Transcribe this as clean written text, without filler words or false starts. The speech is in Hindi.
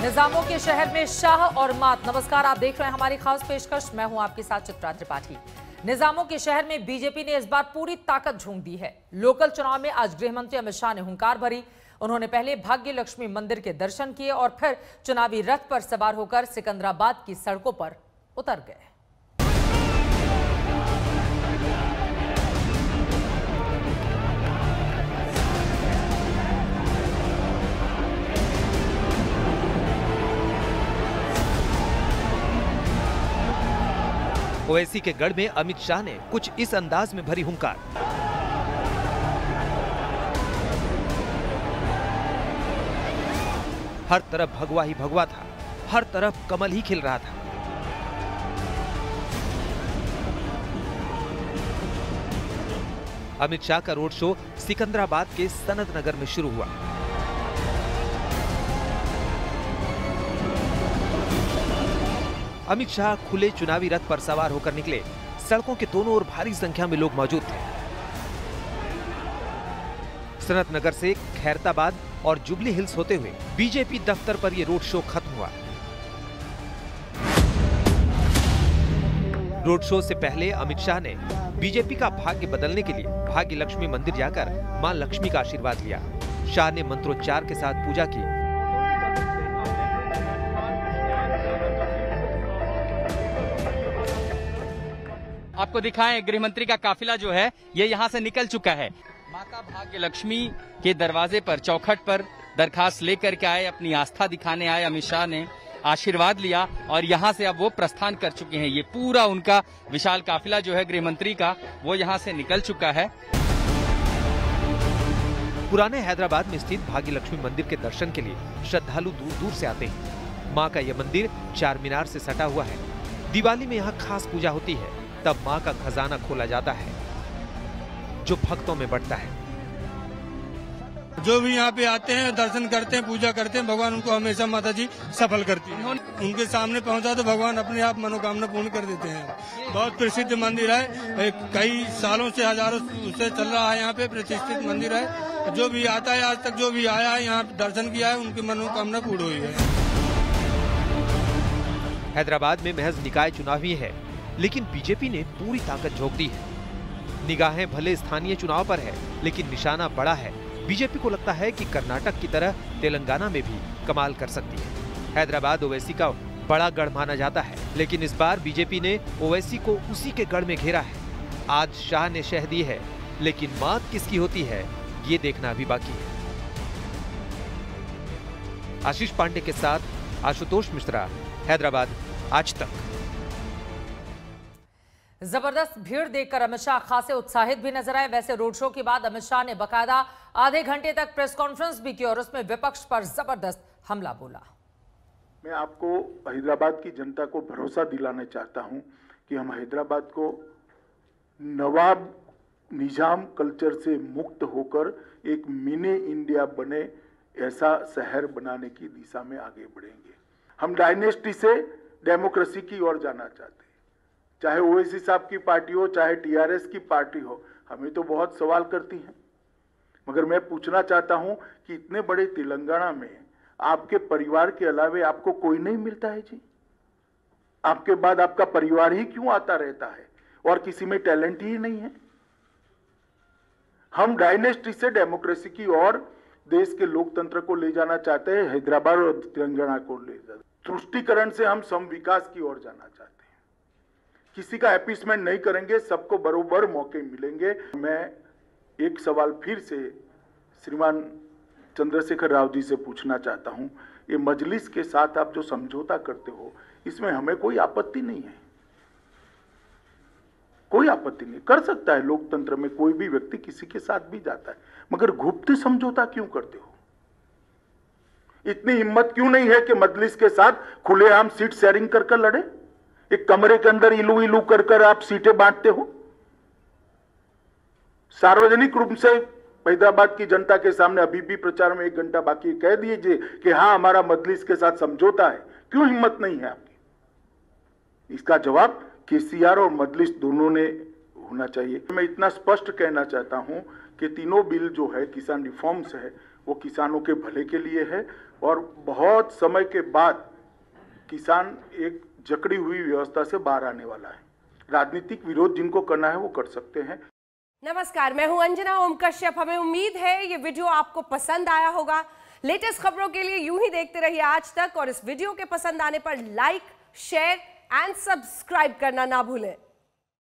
निजामों के शहर में शाह और मात। नमस्कार, आप देख रहे हैं हमारी खास पेशकश। मैं हूं आपके साथ चित्रा त्रिपाठी। निजामों के शहर में बीजेपी ने इस बार पूरी ताकत झोंक दी है। लोकल चुनाव में आज गृह मंत्री अमित शाह ने हुंकार भरी। उन्होंने पहले भाग्य लक्ष्मी मंदिर के दर्शन किए और फिर चुनावी रथ पर सवार होकर सिकंदराबाद की सड़कों पर उतर गए। ओवैसी के गढ़ में अमित शाह ने कुछ इस अंदाज में भरी हुंकार। हर तरफ भगवा ही भगवा था, हर तरफ कमल ही खिल रहा था। अमित शाह का रोड शो सिकंदराबाद के सनत नगर में शुरू हुआ। अमित शाह खुले चुनावी रथ पर सवार होकर निकले। सड़कों के दोनों ओर भारी संख्या में लोग मौजूद थे। सनत नगर से खैरताबाद और जुबली हिल्स होते हुए बीजेपी दफ्तर पर यह रोड शो खत्म हुआ। रोड शो से पहले अमित शाह ने बीजेपी का भाग्य बदलने के लिए भाग्य लक्ष्मी मंदिर जाकर मां लक्ष्मी का आशीर्वाद लिया। शाह ने मंत्रोच्चार के साथ पूजा की। आपको दिखाएं, गृह मंत्री का काफिला जो है ये यहाँ से निकल चुका है। माता भाग्य लक्ष्मी के दरवाजे पर, चौखट पर दरखास्त लेकर के आए, अपनी आस्था दिखाने आए। अमित शाह ने आशीर्वाद लिया और यहाँ से अब वो प्रस्थान कर चुके हैं। ये पूरा उनका विशाल काफिला जो है गृह मंत्री का, वो यहाँ से निकल चुका है। पुराने हैदराबाद में स्थित भाग्य लक्ष्मी मंदिर के दर्शन के लिए श्रद्धालु दूर दूर से आते हैं। माँ का यह मंदिर चार मीनार से सटा हुआ है। दिवाली में यहाँ खास पूजा होती है, तब माँ का खजाना खोला जाता है जो भक्तों में बढ़ता है। जो भी यहाँ पे आते हैं, दर्शन करते हैं, पूजा करते हैं, भगवान उनको हमेशा माता जी सफल करती हैं। उनके सामने पहुँचा तो भगवान अपने आप मनोकामना पूर्ण कर देते हैं। बहुत प्रसिद्ध मंदिर है, कई सालों से, हजारों से चल रहा है। यहाँ पे प्रतिष्ठित मंदिर है। जो भी आता है, आज तक जो भी आया है, यहाँ दर्शन किया है, उनकी मनोकामना पूर्ण हुई है। हैदराबाद में महज निकाय चुनाव ही है, लेकिन बीजेपी ने पूरी ताकत झोंक दी है। निगाहें भले स्थानीय चुनाव पर है, लेकिन निशाना बड़ा है। बीजेपी को लगता है कि कर्नाटक की तरह तेलंगाना में भी कमाल कर सकती है। हैदराबाद ओवैसी का बड़ा गढ़ माना जाता है, लेकिन इस बार बीजेपी ने ओवैसी को उसी के गढ़ में घेरा है। आज शाह ने शह दी है, लेकिन मात किसकी होती है ये देखना अभी बाकी है। आशीष पांडे के साथ आशुतोष मिश्रा, हैदराबाद, आज तक। जबरदस्त भीड़ देखकर अमित शाह खासे उत्साहित भी नजर आए। वैसे रोड शो के बाद अमित शाह ने बकायदा आधे घंटे तक प्रेस कॉन्फ्रेंस भी की और उसमें विपक्ष पर जबरदस्त हमला बोला। मैं आपको हैदराबाद की जनता को भरोसा दिलाना चाहता हूं कि हम हैदराबाद को नवाब निजाम कल्चर से मुक्त होकर एक मिनी इंडिया बने ऐसा शहर बनाने की दिशा में आगे बढ़ेंगे। हम डायनेस्टी से डेमोक्रेसी की ओर जाना चाहते हैं। चाहे ओवैसी साहब की पार्टी हो, चाहे टीआरएस की पार्टी हो, हमें तो बहुत सवाल करती हैं। मगर मैं पूछना चाहता हूं कि इतने बड़े तेलंगाना में आपके परिवार के अलावे आपको कोई नहीं मिलता है जी? आपके बाद आपका परिवार ही क्यों आता रहता है और किसी में टैलेंट ही नहीं है? हम डायनेस्टी से डेमोक्रेसी की ओर देश के लोकतंत्र को ले जाना चाहते हैं। हैदराबाद और तेलंगाना को ले जाना, तुष्टीकरण से हम सम विकास की ओर जाना चाहते हैं। किसी का अपीसमेंट नहीं करेंगे, सबको बरोबर मौके मिलेंगे। मैं एक सवाल फिर से श्रीमान चंद्रशेखर राव जी से पूछना चाहता हूं, ये मजलिस के साथ आप जो समझौता करते हो, इसमें हमें कोई आपत्ति नहीं है। कोई आपत्ति नहीं, कर सकता है। लोकतंत्र में कोई भी व्यक्ति किसी के साथ भी जाता है, मगर गुप्त समझौता क्यों करते हो? इतनी हिम्मत क्यों नहीं है कि मजलिस के साथ खुलेआम सीट शेयरिंग कर लड़े? एक कमरे के अंदर इलू इलू कर आप सीटें बांटते हो। सार्वजनिक रूप से हैदराबाद की जनता के सामने अभी भी प्रचार में 1 घंटा बाकी कह दीजिए कि हाँ, हमारा मजलिस के साथ समझौता है। क्यों हिम्मत नहीं है आपकी? इसका जवाब केसीआर और मजलिस दोनों ने होना चाहिए। मैं इतना स्पष्ट कहना चाहता हूं कि तीनों बिल जो है किसान रिफॉर्म्स है वो किसानों के भले के लिए है और बहुत समय के बाद किसान एक जकड़ी हुई व्यवस्था से बाहर आने वाला है। राजनीतिक विरोध जिनको करना है वो कर सकते हैं। नमस्कार, मैं हूं अंजना ओम कश्यप। हमें उम्मीद है ये वीडियो आपको पसंद आया होगा। लेटेस्ट खबरों के लिए यूं ही देखते रहिए आज तक और इस वीडियो के पसंद आने पर लाइक, शेयर एंड सब्सक्राइब करना ना भूलें।